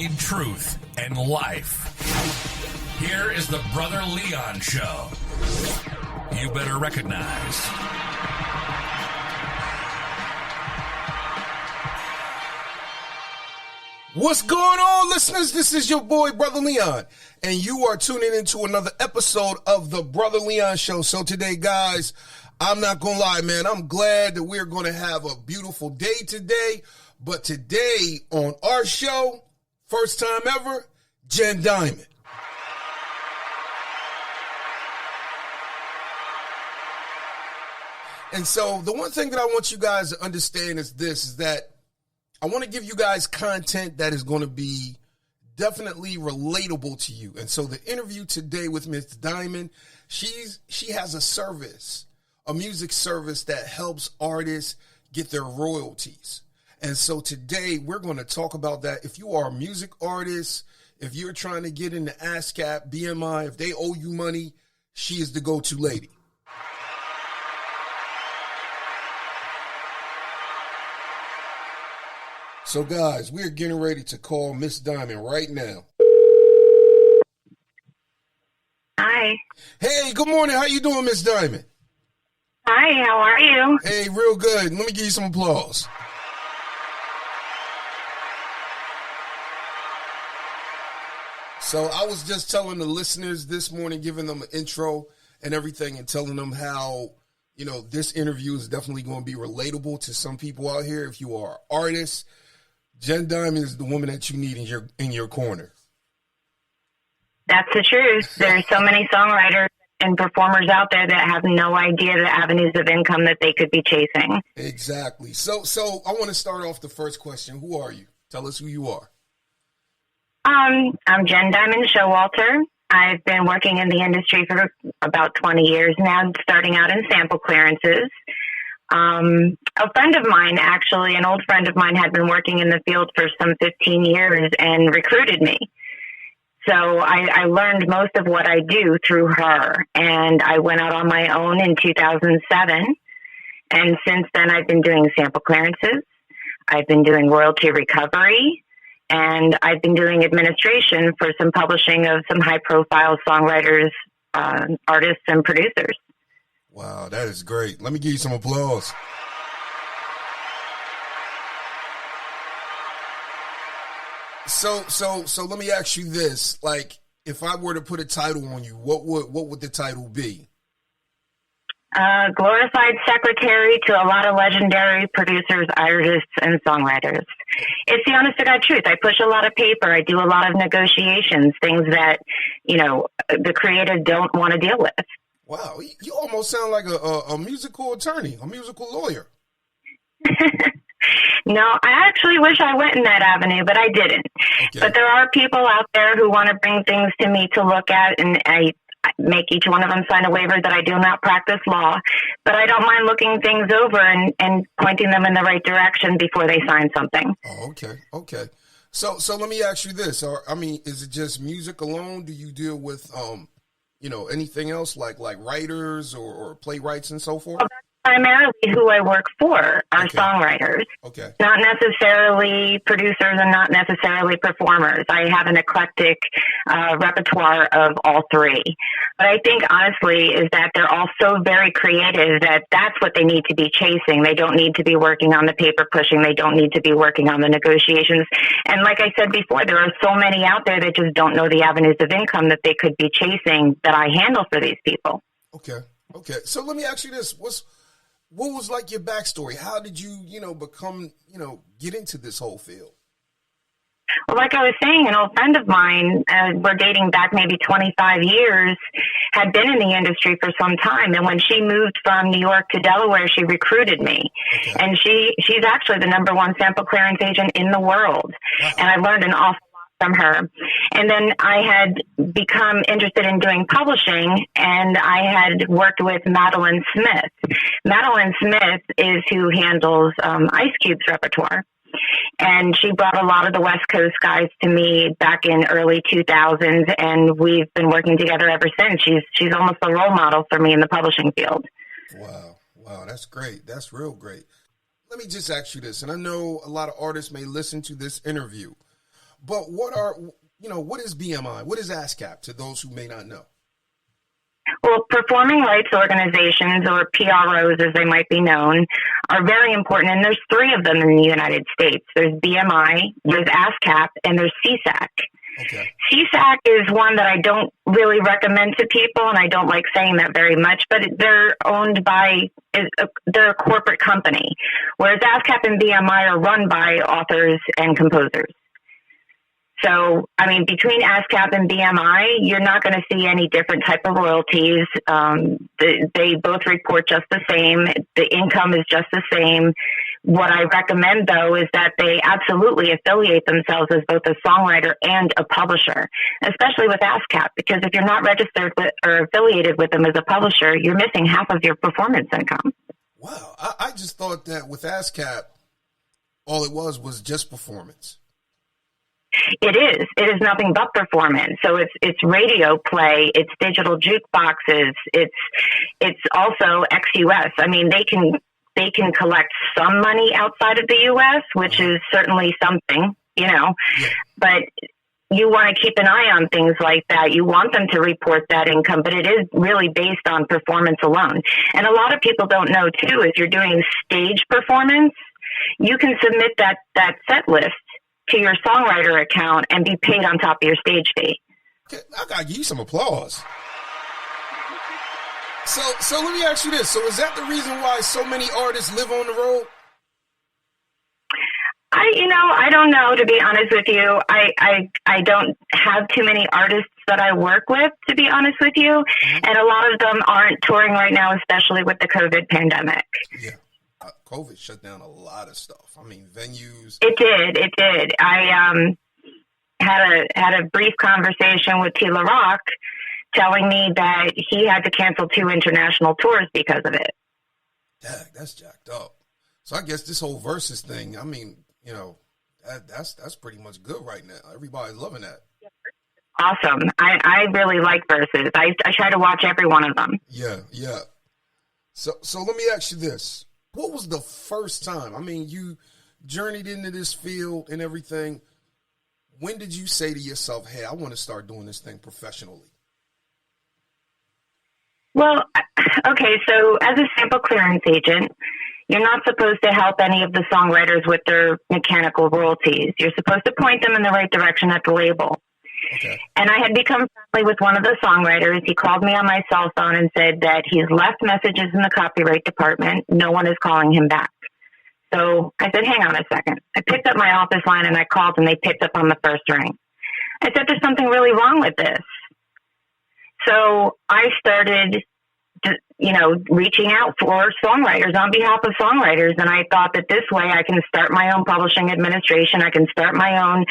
need truth and life. Here is the Brother Leon Show. You better recognize. What's going on, listeners? This is your boy, Brother Leon, and you are tuning into another episode of the Brother Leon Show. So today, guys, I'm not going to lie, man. I'm glad that we're going to have a beautiful day today. But today on our show, first time ever, Jen Diamond. And so the one thing that I want you guys to understand is this, is that I want to give you guys content that is going to be definitely relatable to you. And so the interview today with Miss Diamond, she has a service, a music service that helps artists get their royalties. And so today we're going to talk about that. If you are a music artist, if you're trying to get into ASCAP, BMI, if they owe you money, she is the go-to lady. So, guys, we're getting ready to call Miss Diamond right now. Hi. Hey, good morning. How you doing, Miss Diamond? Hi, how are you? Hey, real good. Let me give you some applause. So I was just telling the listeners this morning, giving them an intro and everything and telling them how, you know, this interview is definitely going to be relatable to some people out here. If you are an artist, Jen Diamond is the woman that you need in your corner. That's the truth. There's so many songwriters and performers out there that have no idea the avenues of income that they could be chasing. Exactly. So I want to start off the first question. Who are you? Tell us who you are. I'm Jen Diamond Showalter. I've been working in the industry for about 20 years now, starting out in sample clearances. A friend of mine, actually, an old friend of mine, had been working in the field for some 15 years and recruited me. So I learned most of what I do through her, and I went out on my own in 2007. And since then, I've been doing sample clearances. I've been doing royalty recovery, and I've been doing administration for some publishing of some high-profile songwriters, artists, and producers. Wow, that is great. Let me give you some applause. So let me ask you this. Like, if I were to put a title on you, what would the title be? Glorified secretary to a lot of legendary producers, artists, and songwriters. It's the honest to God truth. I push a lot of paper. I do a lot of negotiations, things that, you know, the creative don't want to deal with. Wow, you almost sound like a musical attorney, a musical lawyer. No, I actually wish I went in that avenue, but I didn't. Okay. But there are people out there who want to bring things to me to look at, and I make each one of them sign a waiver that I do not practice law, but I don't mind looking things over and pointing them in the right direction before they sign something. Oh, okay. So let me ask you this. Is it just music alone? Do you deal with, anything else like writers or playwrights and so forth? Well, primarily who I work for are songwriters. Okay. Not necessarily producers and not necessarily performers. I have an eclectic repertoire of all three. But I think, honestly, is that they're all so very creative that that's what they need to be chasing. They don't need to be working on the paper pushing. They don't need to be working on the negotiations. And like I said before, there are so many out there that just don't know the avenues of income that they could be chasing that I handle for these people. Okay. So let me ask you this. What was like your backstory? How did you, become, get into this whole field? Well, like I was saying, an old friend of mine, we're dating back maybe 25 years, had been in the industry for some time. And when she moved from New York to Delaware, she recruited me. Okay. And she's actually the #1 sample clearance agent in the world. Wow. And I learned an awful lot from her. And then I had become interested in doing publishing, and I had worked with Madeline Smith. Madeline Smith is who handles Ice Cube's repertoire. And she brought a lot of the West Coast guys to me back in early 2000s, and we've been working together ever since. She's almost a role model for me in the publishing field. Wow, that's great. That's real great. Let me just ask you this, and I know a lot of artists may listen to this interview. But what is BMI? What is ASCAP to those who may not know? Well, performing rights organizations, or PROs as they might be known, are very important, and there's three of them in the United States. There's BMI, there's ASCAP, and there's CSAC. Okay. CSAC is one that I don't really recommend to people, and I don't like saying that very much, but they're owned by, they're a corporate company, whereas ASCAP and BMI are run by authors and composers. So, I mean, between ASCAP and BMI, you're not going to see any different type of royalties. They both report just the same. The income is just the same. What I recommend, though, is that they absolutely affiliate themselves as both a songwriter and a publisher, especially with ASCAP, because if you're not registered with or affiliated with them as a publisher, you're missing half of your performance income. Wow. I just thought that with ASCAP, all it was just performance. It is. It is nothing but performance. So it's radio play, it's digital jukeboxes, it's also ex-US. I mean, they can collect some money outside of the US, which is certainly something, Yeah. But you want to keep an eye on things like that. You want them to report that income, but it is really based on performance alone. And a lot of people don't know too, if you're doing stage performance, you can submit that set list to your songwriter account and be paid on top of your stage fee. Okay, I gotta give you some applause. So let me ask you this. So is that the reason why so many artists live on the road? I don't know, to be honest with you. I don't have too many artists that I work with, to be honest with you. Mm-hmm. And a lot of them aren't touring right now, especially with the COVID pandemic. Yeah. COVID shut down a lot of stuff. I mean, venues. It did. I had a brief conversation with T. La Rock telling me that he had to cancel 2 international tours because of it. Dang, that's jacked up. So I guess this whole versus thing, I mean, that's pretty much good right now. Everybody's loving that. Awesome. I really like verses. I try to watch every one of them. Yeah. So let me ask you this. What was the first time? I mean, you journeyed into this field and everything. When did you say to yourself, hey, I want to start doing this thing professionally? Well, okay, so as a sample clearance agent, you're not supposed to help any of the songwriters with their mechanical royalties. You're supposed to point them in the right direction at the label. Okay. And I had become friendly with one of the songwriters. He called me on my cell phone and said that he's left messages in the copyright department. No one is calling him back. So I said, hang on a second. I picked up my office line and I called, and they picked up on the first ring. I said, there's something really wrong with this. So I started, reaching out for songwriters on behalf of songwriters. And I thought that this way I can start my own publishing administration. I can start my own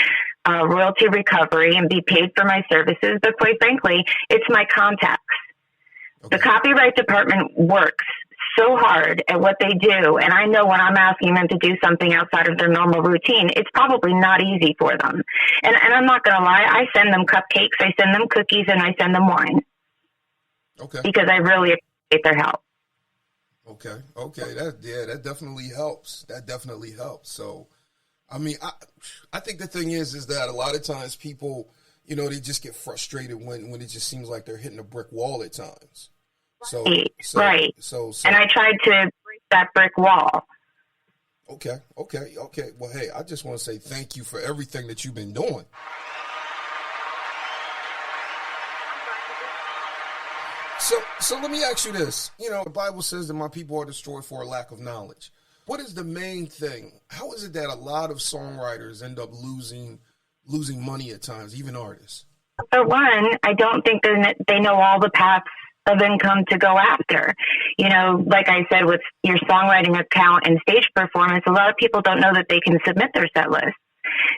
royalty recovery and be paid for my services. But quite frankly, it's my contacts. Okay. The copyright department works so hard at what they do. And I know when I'm asking them to do something outside of their normal routine, it's probably not easy for them. And I'm not going to lie. I send them cupcakes, I send them cookies, and I send them wine. Okay. Because I really appreciate their help. Okay. That definitely helps. So, I mean, I think the thing is that a lot of times people, they just get frustrated when it just seems like they're hitting a brick wall at times. Right. So, and I tried to break that brick wall. Okay. Well, hey, I just want to say thank you for everything that you've been doing. So let me ask you this. The Bible says that my people are destroyed for a lack of knowledge. What is the main thing? How is it that a lot of songwriters end up losing money at times, even artists? For one, I don't think they know all the paths of income to go after. Like I said, with your songwriting account and stage performance, a lot of people don't know that they can submit their set list.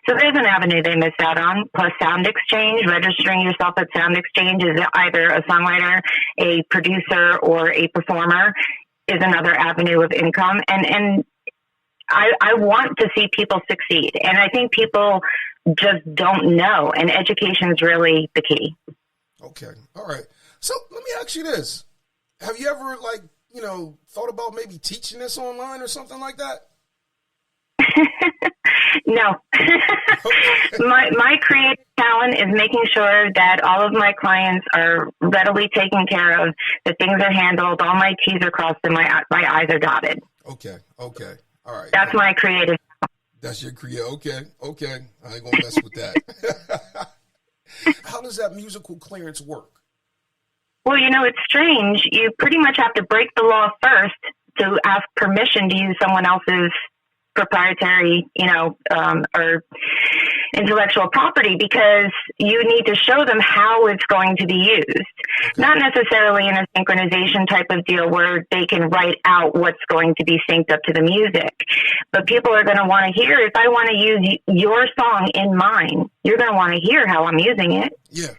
So there's an avenue they miss out on. Plus Sound Exchange, registering yourself at Sound Exchange is either a songwriter, a producer, or a performer is another avenue of income. And I want to see people succeed. And I think people just don't know. And education is really the key. Okay. All right. So let me ask you this. Have you ever, thought about maybe teaching this online or something like that? No. My creative talent is making sure that all of my clients are readily taken care of, that things are handled, all my T's are crossed, and my I's are dotted. Okay. All right. That's my creative talent. That's your creative. Okay. I ain't gonna mess with that. How does that musical clearance work? Well, it's strange. You pretty much have to break the law first to ask permission to use someone else's proprietary, or intellectual property, because you need to show them how it's going to be used. Okay. Not necessarily in a synchronization type of deal where they can write out what's going to be synced up to the music. But people are going to want to hear, if I want to use your song in mine, you're going to want to hear how I'm using it. Yeah.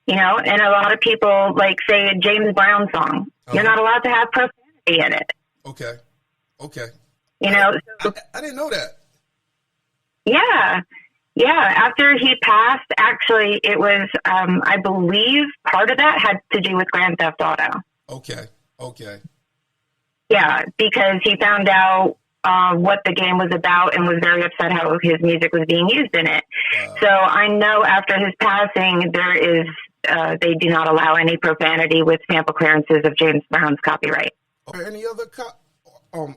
And a lot of people, like, say, a James Brown song, you're not allowed to have profanity in it. Okay. I didn't know that. Yeah. After he passed, actually, it was, I believe part of that had to do with Grand Theft Auto. Okay. Yeah, because he found out what the game was about and was very upset how his music was being used in it. So I know after his passing, they do not allow any profanity with sample clearances of James Brown's copyright. Are there any other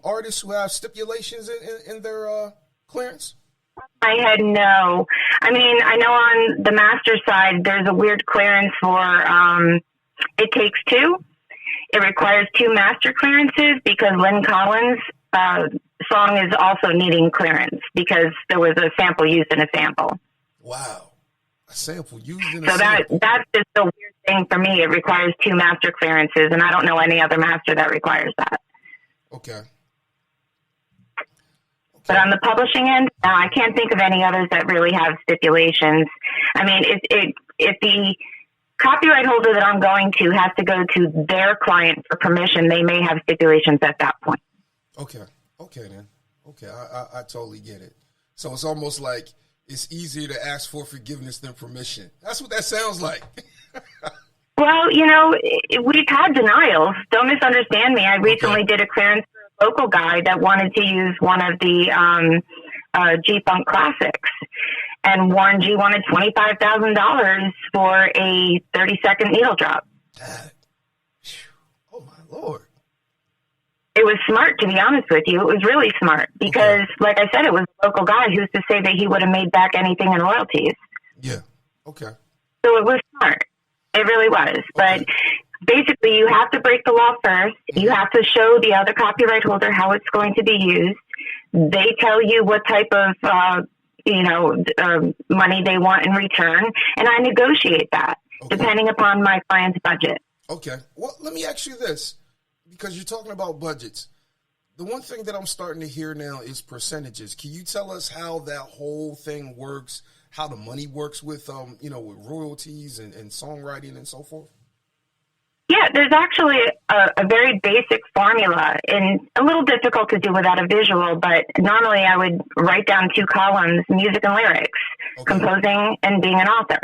artists who have stipulations in their clearance? I had no. I mean, I know on the master side, there's a weird clearance for It Takes Two. It requires 2 master clearances because Lynn Collins' song is also needing clearance because there was a sample used in a sample. Wow. A sample used in a sample. So that's just a weird thing for me. It requires 2 master clearances, and I don't know any other master that requires that. Okay. But on the publishing end, no, I can't think of any others that really have stipulations. I mean, if the copyright holder that I'm going to has to go to their client for permission, they may have stipulations at that point. Okay then. Okay, I totally get it. So it's almost like it's easier to ask for forgiveness than permission. That's what that sounds like. Well, we've had denials. Don't misunderstand me. I recently did a clearance for a local guy that wanted to use one of the G-Funk classics. And Warren G wanted $25,000 for a 30-second needle drop. Oh, my Lord. It was smart, to be honest with you. It was really smart because, like I said, it was a local guy. Who's to say that he would have made back anything in royalties? Yeah. Okay. So it was smart. It really was. Okay. But basically, you have to break the law first. Mm-hmm. You have to show the other copyright holder how it's going to be used. They tell you what type of money they want in return, and I negotiate that depending upon my client's budget. Okay. Well, let me ask you this, because you're talking about budgets. The one thing that I'm starting to hear now is percentages. Can you tell us how that whole thing works, how the money works with, with royalties and songwriting and so forth? Yeah, there's actually a very basic formula, and a little difficult to do without a visual, but normally I would write down 2 columns, music and lyrics, composing and being an author.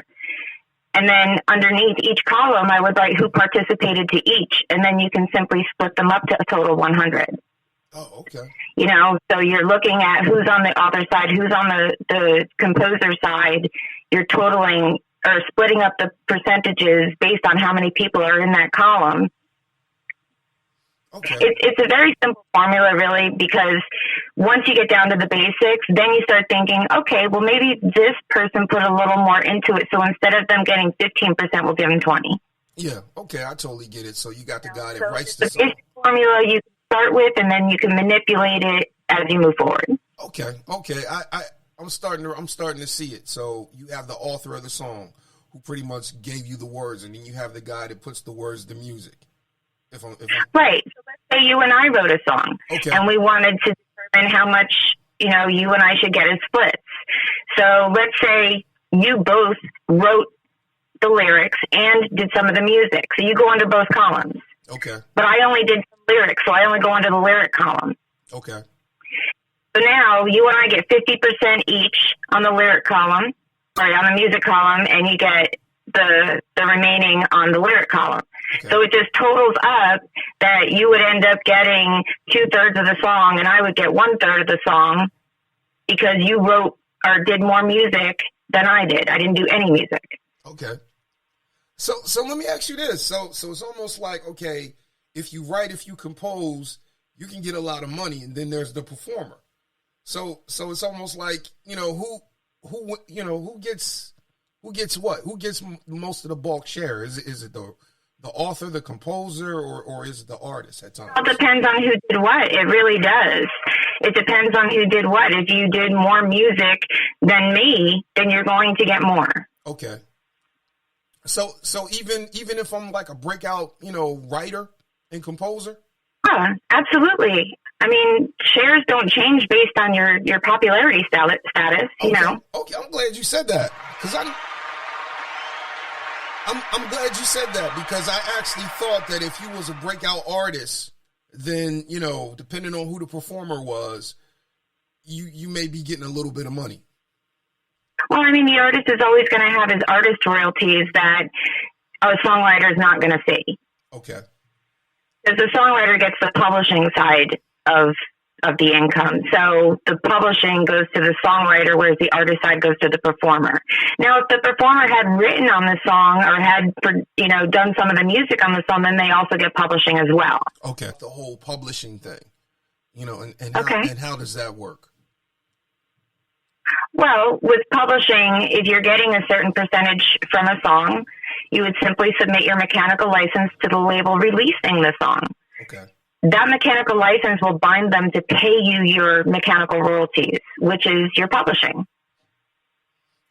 And then underneath each column, I would write who participated to each, and then you can simply split them up to a total 100. Oh, okay. So you're looking at who's on the author side, who's on the composer side. You're totaling or splitting up the percentages based on how many people are in that column. Okay. It's a very simple formula, really, because once you get down to the basics, then you start thinking, okay, well, maybe this person put a little more into it. So instead of them getting 15%, we'll give them 20. Yeah. Okay. I totally get it. So you got the guy that writes the song. Basic formula you can start with, and then you can manipulate it as you move forward. Okay. I'm starting to see it. So you have the author of the song who pretty much gave you the words, and then you have the guy that puts the words to music. Right. So let's say you and I wrote a song, and we wanted to determine how much, you and I should get as splits. So let's say you both wrote the lyrics and did some of the music. So you go under both columns. Okay. But I only did some lyrics, so I only go under the lyric column. Okay. So now you and I get 50% each on the lyric column, or on the music column, and you get the remaining on the lyric column. Okay. So it just totals up that you would end up getting 2/3 of the song, and I would get 1/3 of the song. because you wrote or did more music than I did. I didn't do any music. Okay. So let me ask you this. So it's almost like, okay, if you write, if you compose, you can get a lot of money, and then there's the performer. So it's almost like, who gets what? Who gets most of the bulk share? Is it the author, the composer, or is it the artist at times? It depends on who did what. It really does. It depends on who did what. If you did more music than me, then you're going to get more. Okay. So even if I'm like a breakout, writer and composer? Yeah, absolutely. I mean, shares don't change based on your popularity status, you know. Okay, I'm glad you said that, because I'm glad you said that, because I actually thought that if you was a breakout artist, then, depending on who the performer was, you may be getting a little bit of money. Well, I mean, the artist is always going to have his artist royalties that a songwriter is not going to see. Okay. Because the songwriter gets the publishing side of the income. So the publishing goes to the songwriter, whereas the artist side goes to the performer. Now, if the performer had written on the song or had, done some of the music on the song, then they also get publishing as well. Okay. The whole publishing thing, and how does that work? Well, with publishing, if you're getting a certain percentage from a song, you would simply submit your mechanical license to the label releasing the song. Okay. That mechanical license will bind them to pay you your mechanical royalties, which is your publishing.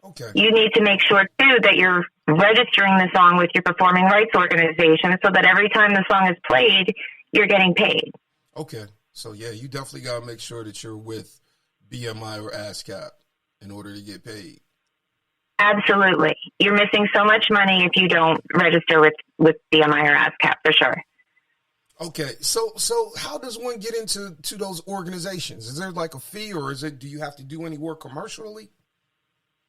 Okay. You need to make sure, too, that you're registering the song with your performing rights organization so that every time the song is played, you're getting paid. Okay. So, yeah, you definitely got to make sure that you're with BMI or ASCAP in order to get paid. Absolutely. You're missing so much money if you don't register with BMI or ASCAP, for sure. Okay. So how does one get into those organizations? Is there like a fee, or do you have to do any work commercially?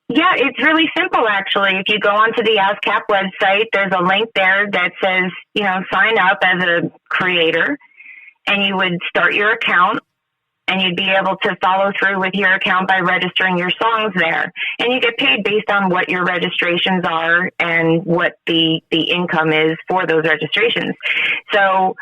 Yeah, it's really simple, actually. If you go onto the ASCAP website, there's a link there that says, sign up as a creator, and you would start your account. And you'd be able to follow through with your account by registering your songs there. And you get paid based on what your registrations are and what the income is for those registrations. So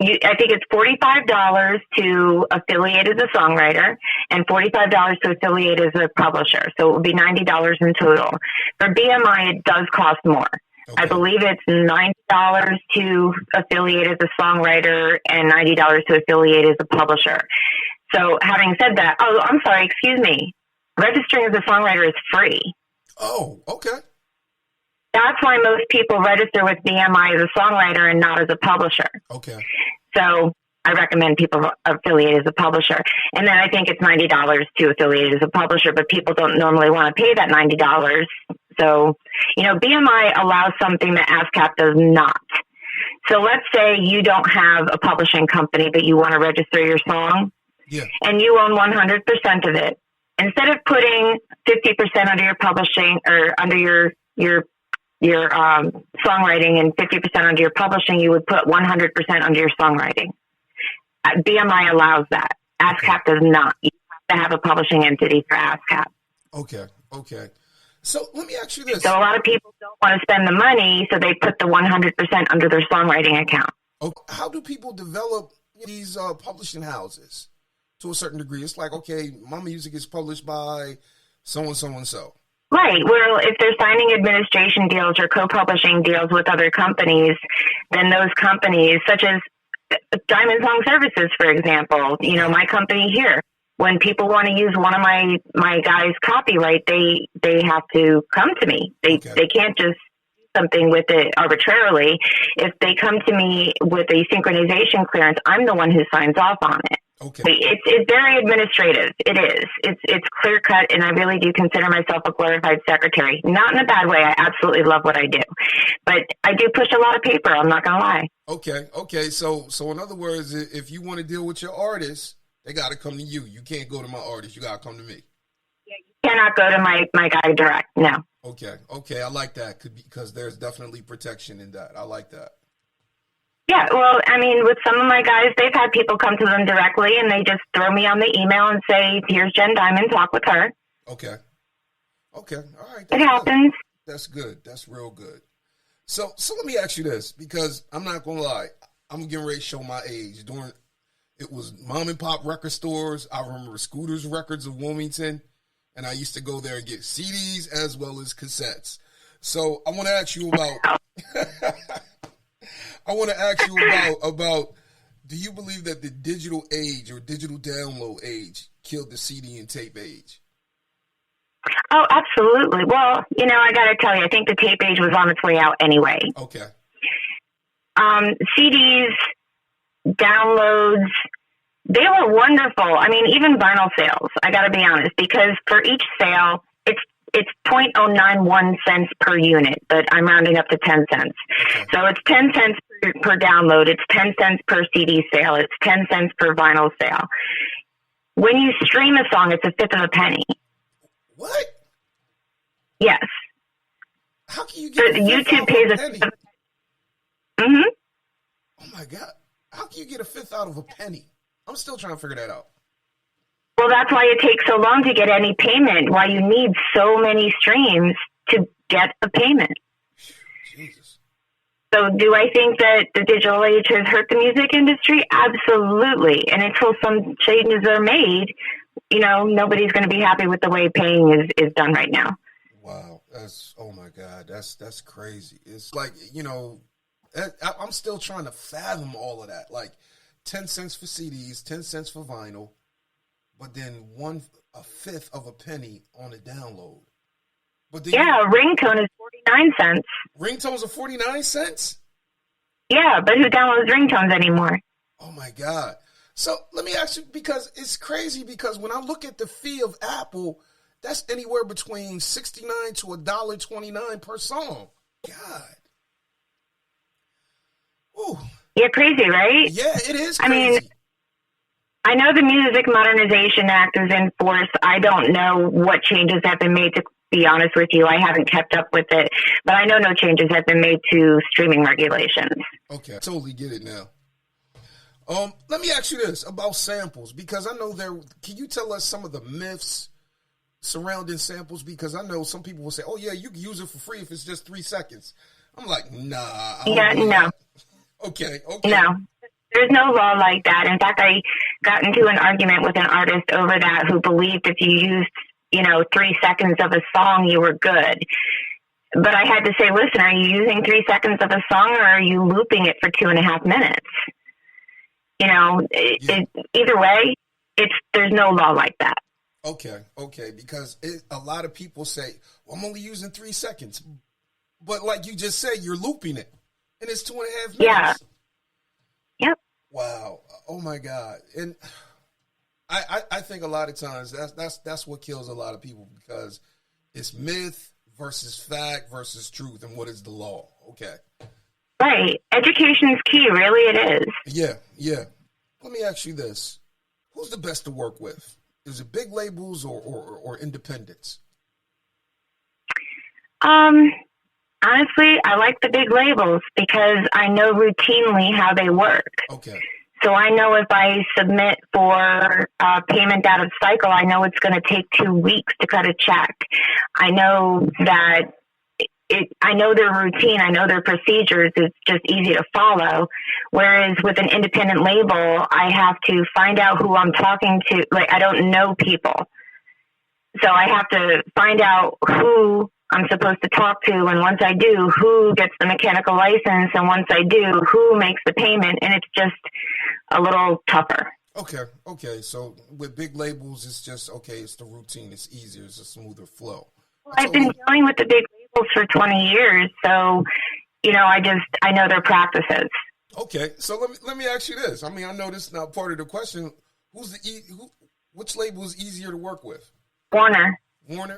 I think it's $45 to affiliate as a songwriter and $45 to affiliate as a publisher. So it would be $90 in total. For BMI, it does cost more. Okay. I believe it's $90 to affiliate as a songwriter and $90 to affiliate as a publisher. So having said that, I'm sorry, excuse me. Registering as a songwriter is free. Oh, okay. That's why most people register with BMI as a songwriter and not as a publisher. Okay. So I recommend people affiliate as a publisher. And then I think it's $90 to affiliate as a publisher, but people don't normally want to pay that $90. So, BMI allows something that ASCAP does not. So let's say you don't have a publishing company, but you want to register your song, and you own 100% of it. Instead of putting 50% under your publishing or under your songwriting and 50% under your publishing, you would put 100% under your songwriting. BMI allows that. ASCAP does not. You have to have a publishing entity for ASCAP. Okay. So let me ask you this. So a lot of people don't want to spend the money, so they put the 100% under their songwriting account. Okay. How do people develop these publishing houses to a certain degree? It's like, okay, my music is published by so-and-so. Right. Well, if they're signing administration deals or co-publishing deals with other companies, then those companies, such as Diamondsong Services, for example, my company here, when people want to use one of my guys' copyright, they have to come to me. They can't just do something with it arbitrarily. If they come to me with a synchronization clearance, I'm the one who signs off on it. Okay. It's very administrative. It is. It's clear cut, and I really do consider myself a glorified secretary. Not in a bad way. I absolutely love what I do, but I do push a lot of paper. I'm not going to lie. Okay. So in other words, if you want to deal with your artists, they got to come to you. You can't go to my artist. You got to come to me. Yeah, you cannot go to my guy direct. No. Okay. I like that because there's definitely protection in that. I like that. Yeah, well, I mean, with some of my guys, they've had people come to them directly, and they just throw me on the email and say, "Here's Jen Diamond, talk with her." Okay. Okay. All right. It happens. That's good. That's real good. So let me ask you this, because I'm not gonna lie, I'm getting ready to show my age. It was mom and pop record stores. I remember Scooter's Records of Wilmington, and I used to go there and get CDs as well as cassettes. So I want to ask you about. I want to ask you about. Do you believe that the digital age or digital download age killed the CD and tape age? Oh, absolutely. Well, I got to tell you, I think the tape age was on its way out anyway. Okay. CDs, downloads, they were wonderful. I mean, even vinyl sales, I got to be honest, because for each sale, it's 0.091 cents per unit, but I'm rounding up to 10 cents. Okay. So it's 10 cents per download. It's 10 cents per CD sale. It's 10 cents per vinyl sale. When you stream a song, it's a fifth of a penny. What? Yes. How can you get YouTube pays a penny? Mm-hmm. Oh my God. How can you get a fifth out of a penny? I'm still trying to figure that out. Well, that's why it takes so long to get any payment, why you need so many streams to get a payment. Jesus. So do I think that the digital age has hurt the music industry? Absolutely. And until some changes are made, nobody's going to be happy with the way paying is done right now. Wow. Oh my God. That's crazy. It's like, I'm still trying to fathom all of that. Like 10 cents for CDs, 10 cents for vinyl, but then a fifth of a penny on a download. But then a ringtone is 49 cents. Ringtones are 49 cents? Yeah, but who downloads ringtones anymore? Oh my God. So let me ask you, because it's crazy, because when I look at the fee of Apple, that's anywhere between $69 to $1.29 per song. God. Ooh. Yeah, crazy, right? Yeah, it is crazy. I mean, I know the Music Modernization Act is in force. I don't know what changes have been made, to be honest with you. I haven't kept up with it, but I know no changes have been made to streaming regulations. Okay, I totally get it now. Let me ask you this about samples, because I know can you tell us some of the myths surrounding samples? Because I know some people will say, oh yeah, you can use it for free if it's just 3 seconds. I'm like, nah. No. Okay. No, there's no law like that. In fact, I got into an argument with an artist over that who believed if you used, 3 seconds of a song, you were good. But I had to say, listen, are you using 3 seconds of a song, or are you looping it for 2.5 minutes? Either way, there's no law like that. Okay, because a lot of people say, well, I'm only using 3 seconds. But like you just said, you're looping it, and it's 2.5 minutes. Yeah. Yep. Wow. Oh my God. And I think a lot of times that's what kills a lot of people, because it's myth versus fact versus truth, and what is the law? Okay. Right. Education is key. Really, it is. Yeah. Let me ask you this: who's the best to work with? Is it big labels or independents? Honestly, I like the big labels because I know routinely how they work. Okay. So I know if I submit for payment out of cycle, I know it's going to take 2 weeks to cut a check. I know that I know their routine. I know their procedures. It's just easy to follow. Whereas with an independent label, I have to find out who I'm talking to. Like, I don't know people. So I have to find out who I'm supposed to talk to, and once I do, who gets the mechanical license, and once I do, who makes the payment, and it's just a little tougher. Okay. So with big labels, it's just, it's the routine. It's easier. It's a smoother flow. Well, I've been dealing with the big labels for 20 years, so, I know their practices. Okay, so let me ask you this. I mean, I know this is not part of the question. Which label is easier to work with? Warner.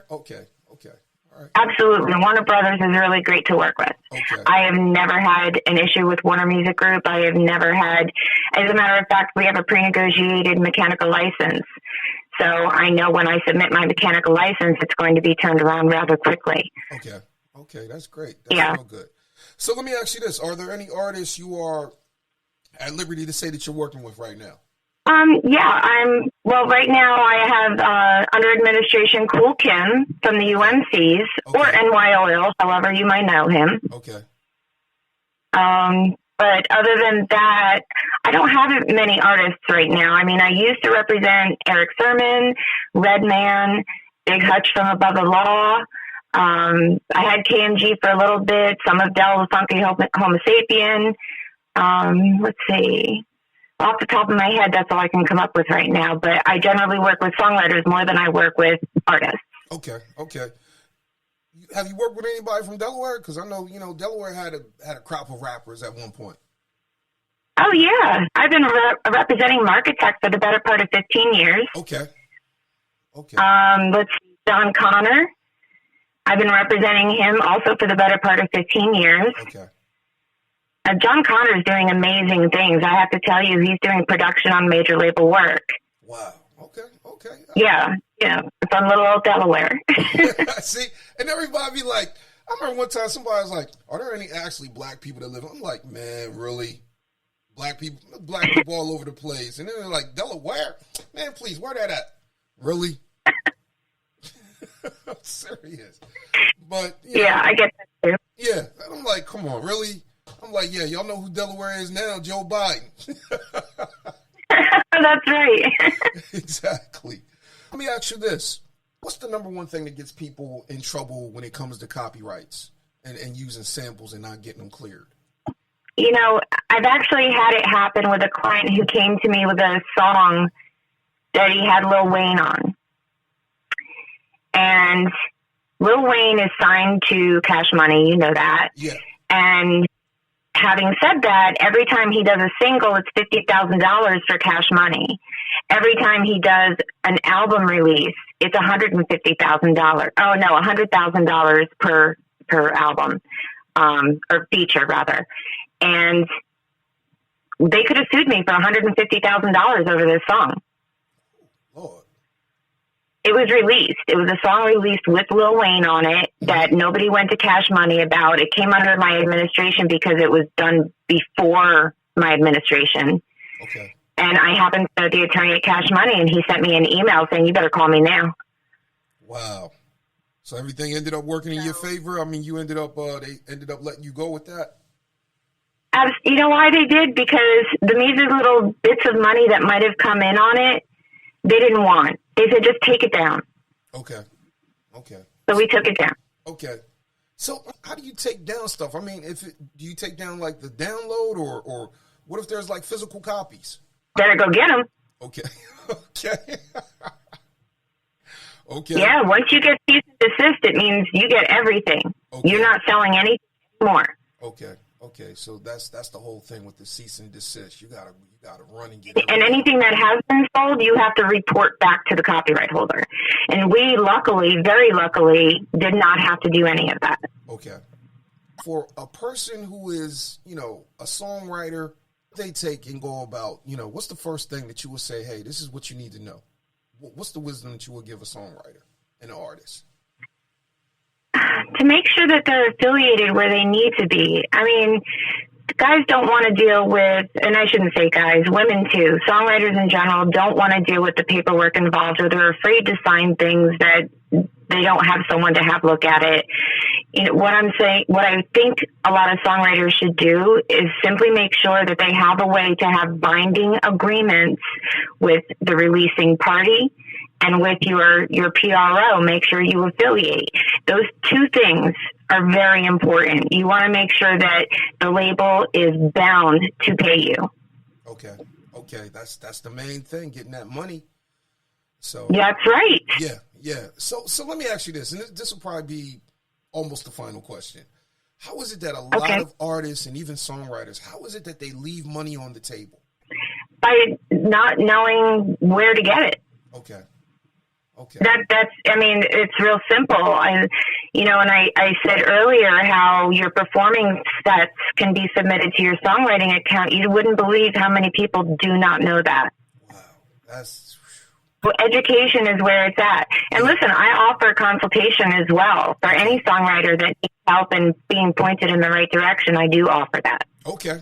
Okay. All right. Absolutely. Warner Brothers is really great to work with. Okay. I have never had an issue with Warner Music Group. I have never had, as a matter of fact, we have a pre-negotiated mechanical license. So I know when I submit my mechanical license, it's going to be turned around rather quickly. Okay, that's great. That's real good. So let me ask you this. Are there any artists you are at liberty to say that you're working with right now? Right now I have under administration Cool Kim from the UMCs, or NYOL, however you might know him. Okay. But other than that, I don't have many artists right now. I mean, I used to represent Eric Sermon, Redman, Big Hutch from Above the Law. I had KMG for a little bit, some of Del the Funky Homo Sapien. Let's see. Off the top of my head, that's all I can come up with right now. But I generally work with songwriters more than I work with artists. Okay. Have you worked with anybody from Delaware? Because I know, Delaware had a crop of rappers at one point. Oh, yeah. I've been representing Marketech for the better part of 15 years. Okay. Let's see, John Connor. I've been representing him also for the better part of 15 years. Okay. John Connor is doing amazing things. I have to tell you, he's doing production on major label work. Wow. Okay. Yeah. From little old Delaware. See, and everybody be like, I remember one time somebody was like, are there any actually black people that live? I'm like, man, really? Black people all over the place. And then they're like, Delaware? Man, please, where that at? Really? I'm serious. But, yeah, I get that too. Yeah. And I'm like, come on, really? I'm like, yeah, y'all know who Delaware is now, Joe Biden. That's right. Exactly. Let me ask you this. What's the number one thing that gets people in trouble when it comes to copyrights and using samples and not getting them cleared? I've actually had it happen with a client who came to me with a song that he had Lil Wayne on. And Lil Wayne is signed to Cash Money, you know that. Yeah. And having said that, every time he does a single, it's $50,000 for Cash Money. Every time he does an album release, it's $150,000. Oh no, $100,000 per album, or feature rather. And they could have sued me for $150,000 over this song. Lord. It was released. It was a song released with Lil Wayne on it that nobody went to Cash Money about. It came under my administration because it was done before my administration. Okay. And I happened to know the attorney at Cash Money, and he sent me an email saying, you better call me now. Wow. So everything ended up working in your favor? I mean, they ended up letting you go with that? You know why they did? Because the measly little bits of money that might have come in on it, they didn't want. They said, just take it down. Okay. So we took it down. Okay. So how do you take down stuff? I mean, do you take down like the download or what if there's like physical copies? Better go get them. Okay. Okay. Yeah, once you get cease and desist, it means you get everything. Okay. You're not selling anything more. Okay. So that's the whole thing with the cease and desist. You gotta run and get it. And anything that has been sold, you have to report back to the copyright holder. And we very luckily, did not have to do any of that. Okay. For a person who is, a songwriter, they take and go about, what's the first thing that you would say, hey, this is what you need to know? What's the wisdom that you would give a songwriter and an artist? To make sure that they're affiliated where they need to be. I mean, guys don't want to deal with, and I shouldn't say guys, women too. Songwriters in general don't want to deal with the paperwork involved, or they're afraid to sign things that they don't have someone to have look at it. What I think a lot of songwriters should do is simply make sure that they have a way to have binding agreements with the releasing party and with your PRO. Make sure you affiliate. Those two things are very important. You want to make sure that the label is bound to pay you. Okay. That's the main thing, getting that money. So that's right. Yeah. So let me ask you this, and this will probably be almost the final question. How is it that a lot of artists and even songwriters, how is it that they leave money on the table? By not knowing where to get it. Okay. It's real simple. And I said earlier how your performing sets can be submitted to your songwriting account. You wouldn't believe how many people do not know that. Wow. Well, education is where it's at. And listen, I offer consultation as well. For any songwriter that needs help in being pointed in the right direction, I do offer that. Okay.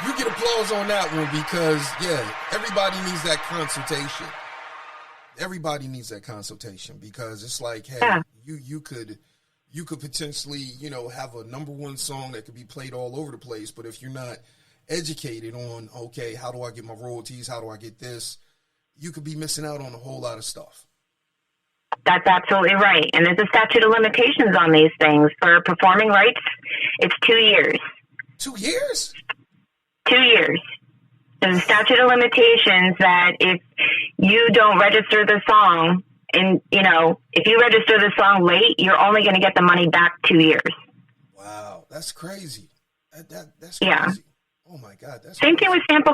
You get applause on that one because, yeah, everybody needs that consultation. Everybody needs that consultation because it's like, hey, Yeah. you could potentially, you know, have a number one song that could be played all over the place, but if you're not educated on, okay, how do I get my royalties? How do I get this? You could be missing out on a whole lot of stuff. That's absolutely right. And there's a statute of limitations on these things. For performing rights, it's 2 years. 2 years? 2 years. There's a statute of limitations that if you don't register the song, and, you know, if you register the song late, you're only going to get the money back 2 years. Wow, that's crazy. That's crazy. Yeah. Oh my God, that's Same crazy. thing with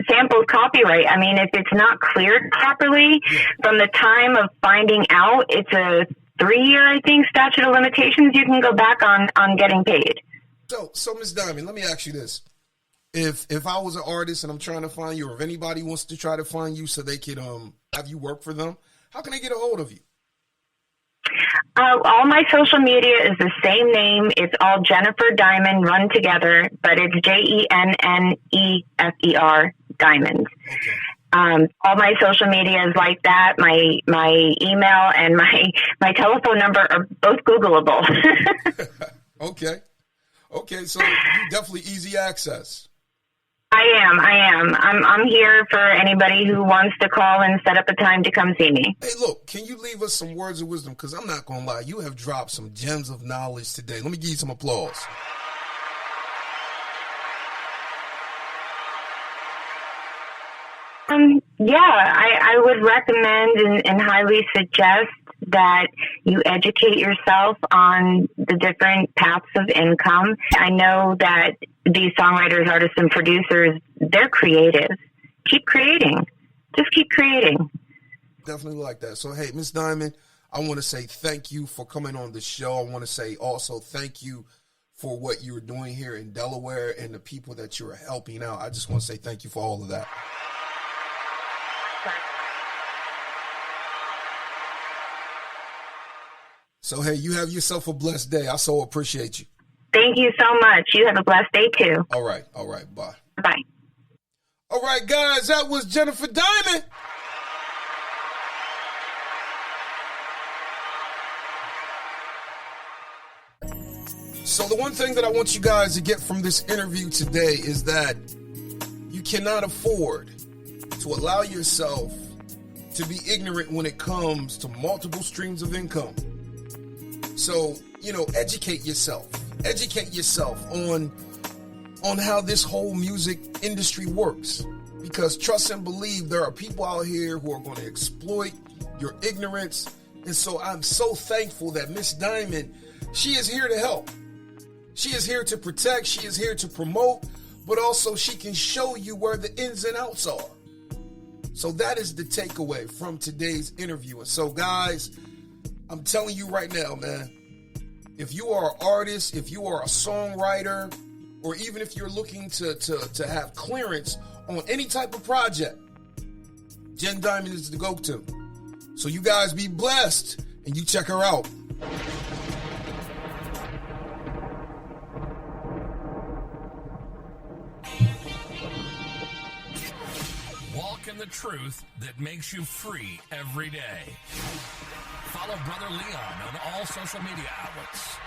sample copyright. I mean, if it's not cleared properly from the time of finding out, it's a 3-year, I think, statute of limitations. You can go back on getting paid. So Ms. Diamond, let me ask you this. If I was an artist and I'm trying to find you, or if anybody wants to try to find you so they could have you work for them, how can they get a hold of you? All my social media is the same name. It's all Jennifer Diamond run together, but it's JENNEFER Diamond. Okay. All my social media is like that. My email and my telephone number are both Googleable. Okay. So you definitely easy access. I am. I'm here for anybody who wants to call and set up a time to come see me. Hey, look, can you leave us some words of wisdom? Because I'm not going to lie, you have dropped some gems of knowledge today. Let me give you some applause. I would recommend and highly suggest that you educate yourself on the different paths of income. I know that these songwriters, artists, and producers, they're creative. Keep creating. Just keep creating. Definitely like that. So, hey, Miss Diamond, I want to say thank you for coming on the show. I want to say also thank you for what you're doing here in Delaware and the people that you're helping out. I just want to say thank you for all of that. So, hey, you have yourself a blessed day. I so appreciate you. Thank you so much. You have a blessed day, too. All right. Bye. Bye. All right, guys, that was Jennifer Diamond. So the one thing that I want you guys to get from this interview today is that you cannot afford to allow yourself to be ignorant when it comes to multiple streams of income. So, educate yourself. Educate yourself on how this whole music industry works. Because trust and believe there are people out here who are going to exploit your ignorance. And so I'm so thankful that Miss Diamond, she is here to help. She is here to protect. She is here to promote. But also she can show you where the ins and outs are. So that is the takeaway from today's interview. And so, guys, I'm telling you right now, man, if you are an artist, if you are a songwriter, or even if you're looking to have clearance on any type of project, Jen Diamond is the go-to. So you guys be blessed, and you check her out. Walk in the truth that makes you free every day. Follow Brother Leon on all social media outlets.